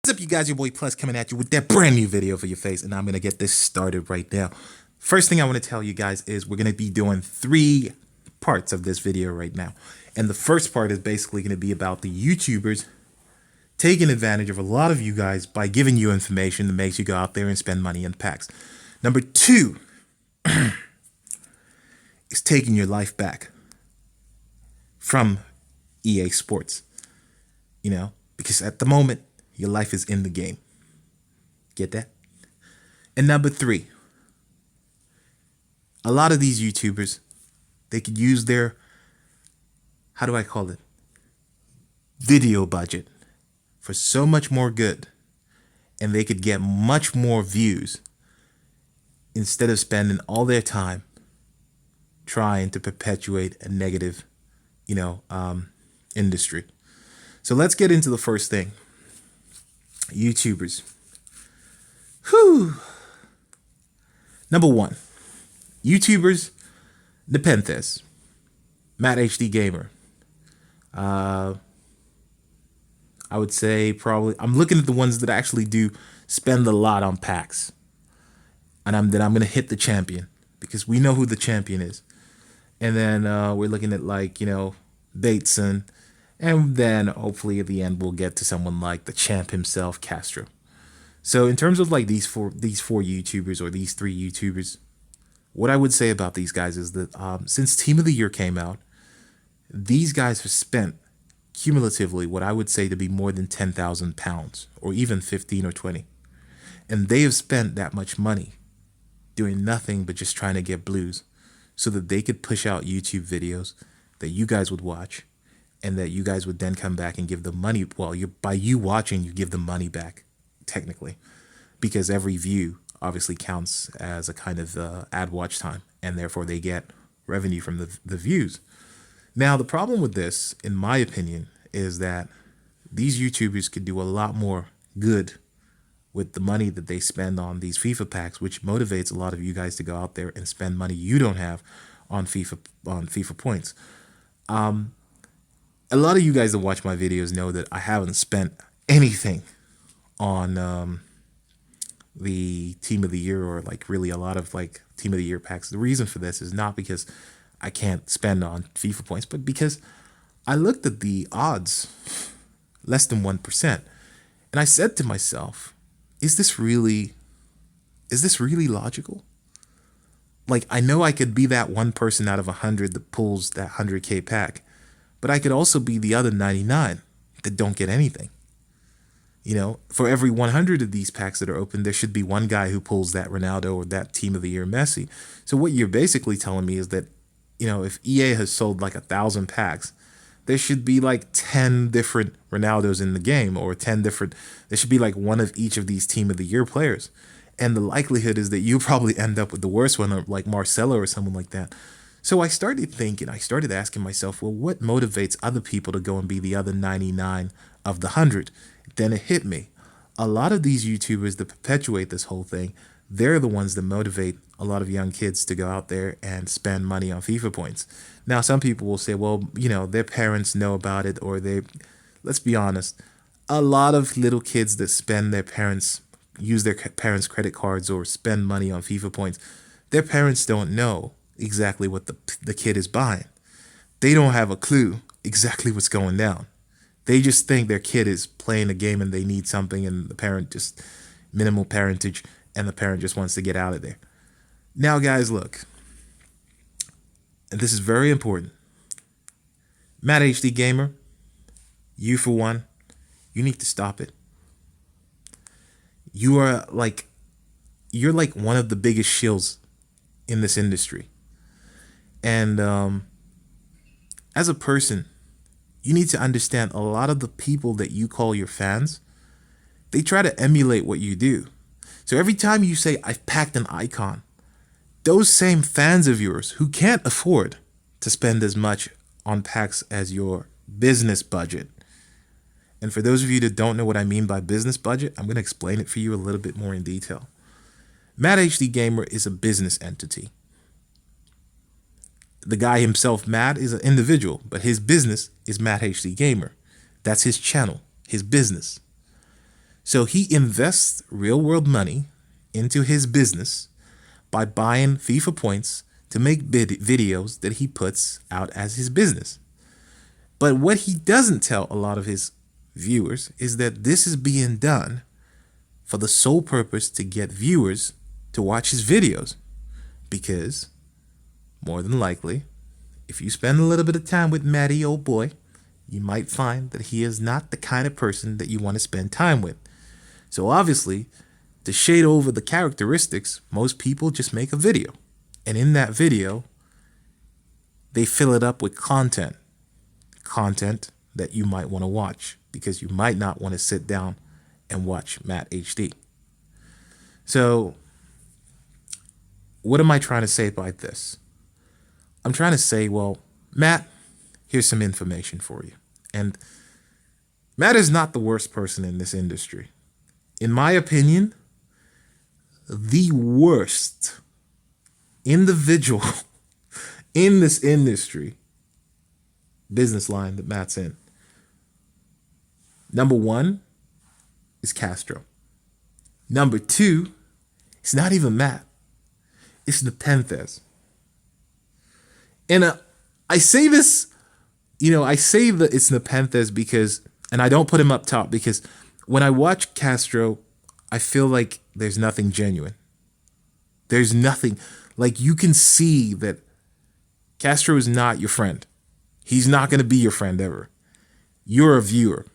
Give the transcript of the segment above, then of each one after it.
What's up, you guys? Your boy Plus coming at you with that brand new video for your face, and I'm gonna get this started right now. First thing I want to tell you guys is we're gonna be doing 3 parts of this video right now, and the first part is basically gonna be about the YouTubers taking advantage of a lot of you guys by giving you information that makes you go out there and spend money in packs. Number 2 is taking your life back from EA Sports. You know, because at the moment, your life is in the game. Get that? And number 3, a lot of these YouTubers, they could use their, how do I call it, video budget for so much more good, and they could get much more views instead of spending all their time trying to perpetuate a negative, industry. So let's get into the first thing. YouTubers. Whew. Number 1. YouTubers, Nepenthez, matthdgamer. I would say probably, I'm looking at the ones that actually do spend a lot on packs. And I'm going to hit the champion, because we know who the champion is. And then we're looking at bateson. And then hopefully at the end we'll get to someone like the champ himself, Castro. So in terms of these four YouTubers, or these 3 YouTubers, what I would say about these guys is that since Team of the Year came out, these guys have spent cumulatively what I would say to be more than £10,000, or even 15 or 20. And they have spent that much money doing nothing but just trying to get blues so that they could push out YouTube videos that you guys would watch, and that you guys would then come back and give them money. Well, by you watching, you give them money back, technically, because every view obviously counts as a kind of ad watch time, and therefore they get revenue from the views. Now, the problem with this, in my opinion, is that these YouTubers could do a lot more good with the money that they spend on these FIFA packs, which motivates a lot of you guys to go out there and spend money you don't have on FIFA points. A lot of you guys that watch my videos know that I haven't spent anything on the Team of the Year, or really a lot of Team of the Year packs. The reason for this is not because I can't spend on FIFA points, but because I looked at the odds, less than 1%, and I said to myself, is this really logical? I know I could be that one person out of 100 that pulls that 100K pack, but I could also be the other 99 that don't get anything. For every 100 of these packs that are open, there should be one guy who pulls that Ronaldo or that Team of the Year Messi. So what you're basically telling me is that, if EA has sold 1,000 packs, there should be 10 different Ronaldos in the game, or there should be one of each of these Team of the Year players. And the likelihood is that you probably end up with the worst one, like Marcelo or someone like that. So I started thinking, I started asking myself, well, what motivates other people to go and be the other 99 of the 100? Then it hit me. A lot of these YouTubers that perpetuate this whole thing, they're the ones that motivate a lot of young kids to go out there and spend money on FIFA points. Now, some people will say, well, their parents know about it, or let's be honest, a lot of little kids that use their parents' credit cards or spend money on FIFA points, their parents don't know exactly what the kid is buying. They don't have a clue exactly what's going down. They just think their kid is playing a game and they need something, and the parent just minimal parentage, and the parent just wants to get out of there. Now, guys, look, and this is very important. matthdgamer, you for one, you need to stop it. You're one of the biggest shills in this industry. And as a person, you need to understand a lot of the people that you call your fans, they try to emulate what you do. So every time you say, I've packed an icon, those same fans of yours who can't afford to spend as much on packs as your business budget. And for those of you that don't know what I mean by business budget, I'm going to explain it for you a little bit more in detail. matthdgamer is a business entity. The guy himself, Matt, is an individual, but his business is matthdgamer. That's his channel, his business. So he invests real world money into his business by buying FIFA points to make videos that he puts out as his business. But what he doesn't tell a lot of his viewers is that this is being done for the sole purpose to get viewers to watch his videos. Because, more than likely, if you spend a little bit of time with Matty, old boy, you might find that he is not the kind of person that you want to spend time with. So obviously, to shade over the characteristics, most people just make a video. And in that video, they fill it up with content that you might want to watch, because you might not want to sit down and watch Matt HD. So what am I trying to say by this? I'm trying to say, well, Matt, here's some information for you. And Matt is not the worst person in this industry. In my opinion, the worst individual in this industry business line that Matt's in. Number one is Castro. Number two, it's not even Matt. It's Nepenthez. And I say this, I say that it's Nepenthez because, and I don't put him up top because when I watch Castro, I feel like there's nothing genuine. There's nothing, like you can see that Castro is not your friend. He's not going to be your friend ever. You're a viewer.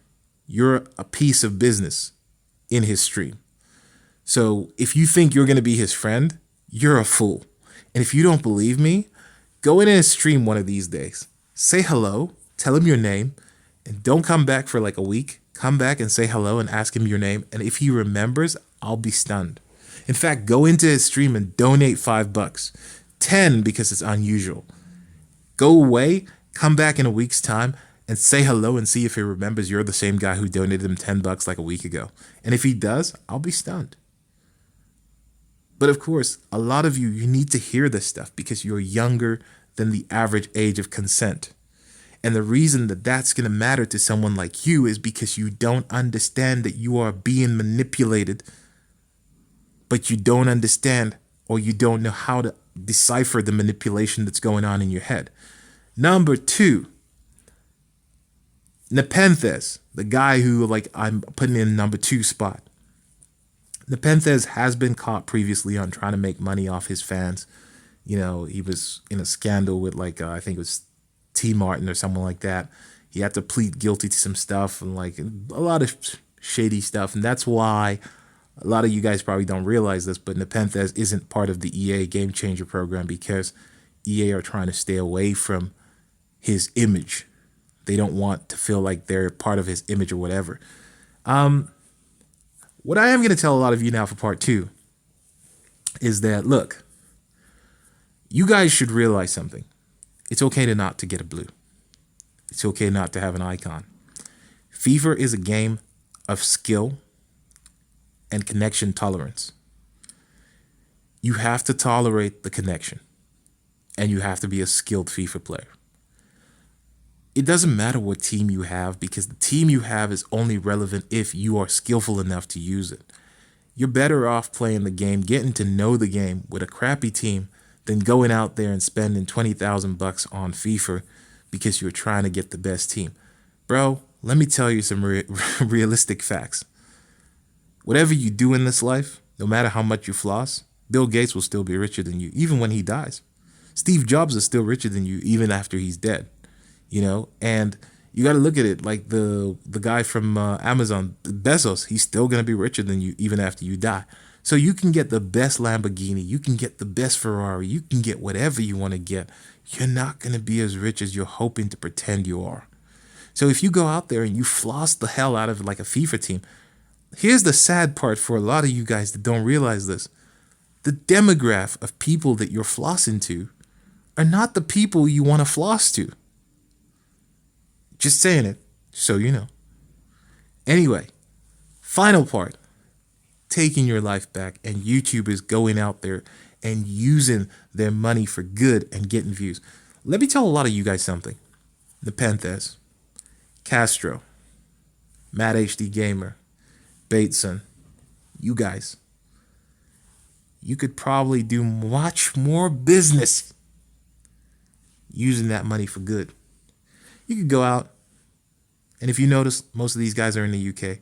You're a piece of business in his stream. So if you think you're going to be his friend, you're a fool. And if you don't believe me, go in his stream one of these days. Say hello, tell him your name, and don't come back for like a week. Come back and say hello and ask him your name. And if he remembers, I'll be stunned. In fact, go into his stream and donate $5. 10 because it's unusual. Go away, come back in a week's time and say hello and see if he remembers you're the same guy who donated him $10 like a week ago. And if he does, I'll be stunned. But of course, a lot of you need to hear this stuff because you're younger than the average age of consent. And the reason that that's going to matter to someone like you is because you don't understand that you are being manipulated, but you don't understand or you don't know how to decipher the manipulation that's going on in your head. Number two, Nepenthez, the guy who I'm putting in number 2 spot. Nepenthez has been caught previously on trying to make money off his fans. He was in a scandal with I think it was T. Martin or someone like that. He had to plead guilty to some stuff and a lot of shady stuff. And that's why a lot of you guys probably don't realize this, but Nepenthez isn't part of the EA Game Changer program because EA are trying to stay away from his image. They don't want to feel like they're part of his image or whatever. What I am going to tell a lot of you now for part 2 is that, look, you guys should realize something. It's okay to not to get a blue. It's okay not to have an icon. FIFA is a game of skill and connection tolerance. You have to tolerate the connection, and you have to be a skilled FIFA player. It doesn't matter what team you have because the team you have is only relevant if you are skillful enough to use it. You're better off playing the game, getting to know the game with a crappy team than going out there and spending $20,000 on FIFA because you're trying to get the best team. Bro, let me tell you some realistic facts. Whatever you do in this life, no matter how much you floss, Bill Gates will still be richer than you, even when he dies. Steve Jobs is still richer than you, even after he's dead. And you got to look at it like the guy from Amazon, Bezos, he's still going to be richer than you even after you die. So you can get the best Lamborghini, you can get the best Ferrari, you can get whatever you want to get. You're not going to be as rich as you're hoping to pretend you are. So if you go out there and you floss the hell out of like a FIFA team, here's the sad part for a lot of you guys that don't realize this. The demographic of people that you're flossing to are not the people you want to floss to. Just saying it, so you know. Anyway, final part. Taking your life back and YouTubers going out there and using their money for good and getting views. Let me tell a lot of you guys something. Nepenthez, Castro, matthdgamer, bateson, you guys, you could probably do much more business using that money for good. You could go out, and if you notice, most of these guys are in the UK.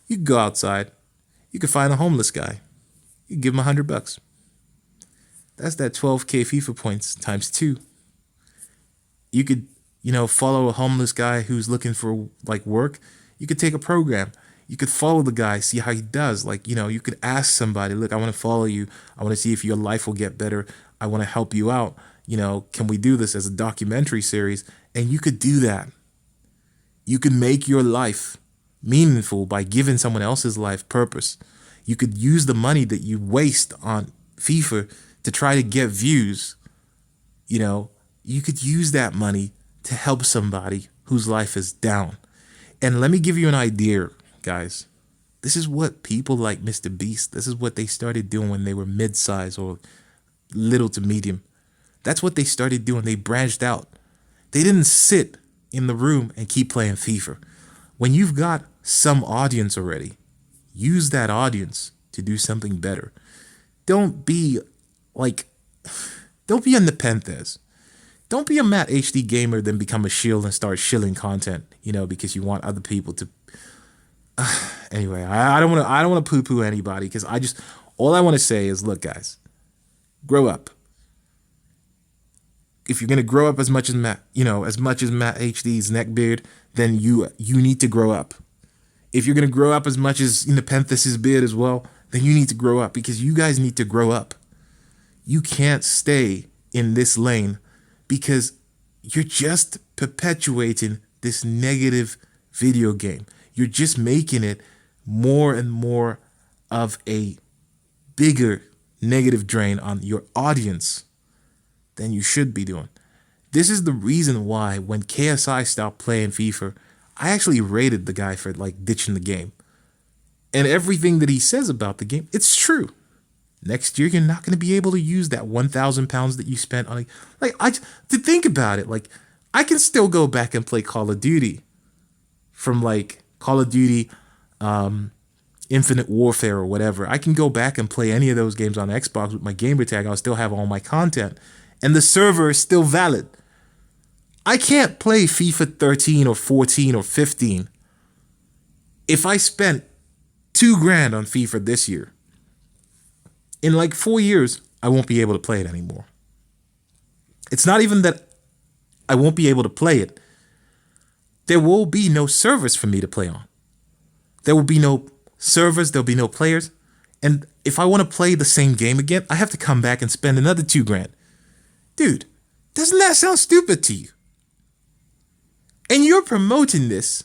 You could go outside. You could find a homeless guy. You could give him $100. That's that 12K FIFA points times 2. You could, follow a homeless guy who's looking for like work. You could take a program. You could follow the guy, see how he does. Like, you could ask somebody, look, I want to follow you. I want to see if your life will get better. I want to help you out. Can we do this as a documentary series? And you could do that. You could make your life meaningful by giving someone else's life purpose. You could use the money that you waste on FIFA to try to get views. You could use that money to help somebody whose life is down. And let me give you an idea, guys. This is what people like Mr. Beast, this is what they started doing when they were mid-size or little to medium. That's what they started doing. They branched out. They didn't sit in the room and keep playing FIFA. When you've got some audience already, use that audience to do something better. Don't be a Nepenthez. Don't be a matthdgamer, then become a shield and start shilling content, because you want other people to. Anyway, I don't want to poo-poo anybody, because all I want to say is, look, guys, grow up. If you're gonna grow up as much as Matt HD's neckbeard, then you need to grow up. If you're gonna grow up as much as Nepenthez' beard as well, then you need to grow up, because you guys need to grow up. You can't stay in this lane, because you're just perpetuating this negative video game. You're just making it more and more of a bigger negative drain on your audience than you should be doing. This is the reason why when KSI stopped playing FIFA, I actually rated the guy for ditching the game. And everything that he says about the game, it's true. Next year, you're not going to be able to use that 1,000 pounds that you spent on to think about it. I can still go back and play Call of Duty from Call of Duty, Infinite Warfare or whatever. I can go back and play any of those games on Xbox with my gamer tag. I'll still have all my content. And the server is still valid. I can't play FIFA 13 or 14 or 15 if I spent $2,000 on FIFA this year. In 4 years, I won't be able to play it anymore. It's not even that I won't be able to play it. There will be no servers for me to play on. There will be no servers, there'll be no players. And if I want to play the same game again, I have to come back and spend another $2,000. Dude, doesn't that sound stupid to you? And you're promoting this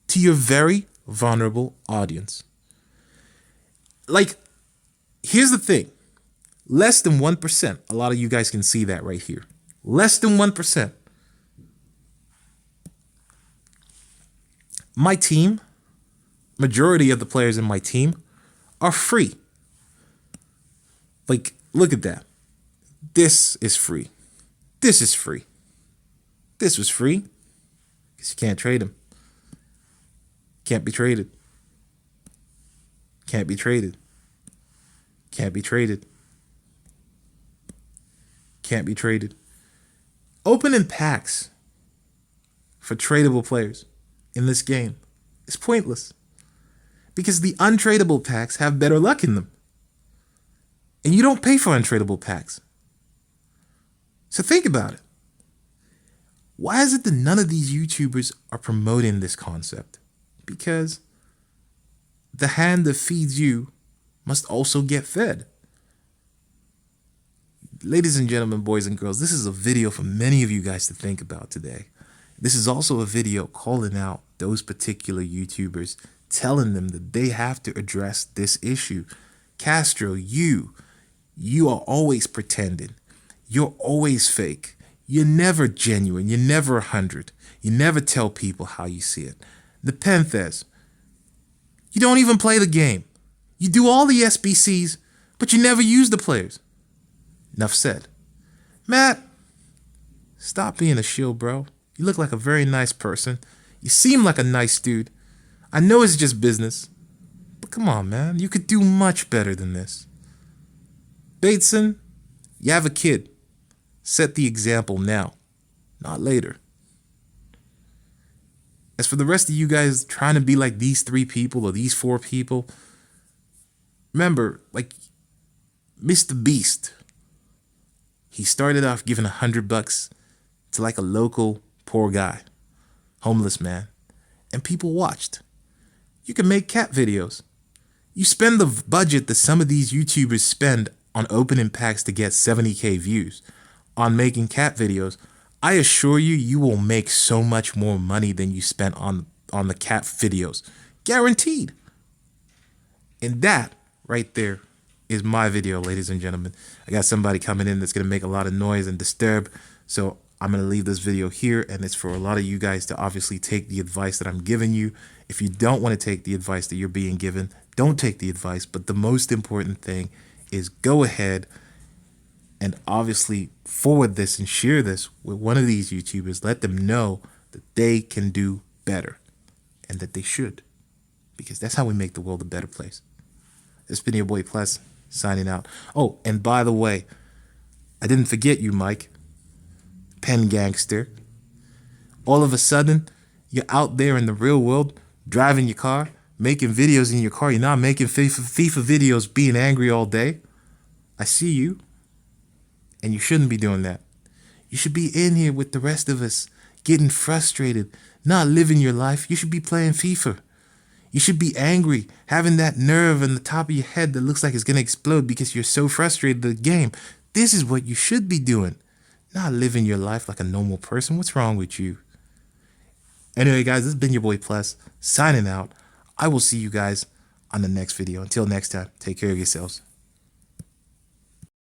to your very vulnerable audience. Here's the thing. Less than 1%. A lot of you guys can see that right here. Less than 1%. My team, majority of the players in my team are free. Look at that. This is free. This is free. This was free. Because you can't trade them. Can't be traded. Can't be traded. Can't be traded. Can't be traded. Opening packs for tradable players in this game is pointless. Because the untradeable packs have better luck in them. And you don't pay for untradeable packs. So think about it. Why is it that none of these YouTubers are promoting this concept? Because the hand that feeds you must also get fed. Ladies and gentlemen, boys and girls, this is a video for many of you guys to think about today. This is also a video calling out those particular YouTubers, telling them that they have to address this issue. Castro, you are always pretending. You're always fake. You're never genuine. You're never 100. You never tell people how you see it. Nepenthez, you don't even play the game. You do all the SBCs, but you never use the players. Enough said. Matt, stop being a shield, bro. You look like a very nice person. You seem like a nice dude. I know it's just business, Come on, man. You could do much better than this. Bateson, you have a kid. Set the example now, not later. As for the rest of you guys trying to be like these 3 people or these 4 people, remember, like Mr. Beast, he started off giving $100 to like a local poor guy, homeless man, and people watched. You can make cat videos. You spend the budget that some of these YouTubers spend on opening packs to get 70K views on making cat videos. I assure you, you will make so much more money than you spent on the cat videos. Guaranteed. And that right there is my video, ladies and gentlemen. I got somebody coming in that's going to make a lot of noise and disturb. So I'm going to leave this video here, and it's for a lot of you guys to obviously take the advice that I'm giving you. If you don't want to take the advice that you're being given, don't take the advice. But the most important thing is go ahead and obviously forward this and share this with one of these YouTubers. Let them know that they can do better and that they should, because that's how we make the world a better place. It's been your boy Plus signing out. Oh, and by the way, I didn't forget you, Mike. Pen gangster. All of a sudden, you're out there in the real world, driving your car, making videos in your car. You're not making FIFA videos being angry all day. I see you. And you shouldn't be doing that. You should be in here with the rest of us, getting frustrated, not living your life. You should be playing FIFA. You should be angry, having that nerve on the top of your head that looks like it's going to explode because you're so frustrated with the game. This is what you should be doing, not living your life like a normal person. What's wrong with you? Anyway, guys, this has been your boy Plus, signing out. I will see you guys on the next video. Until next time, take care of yourselves.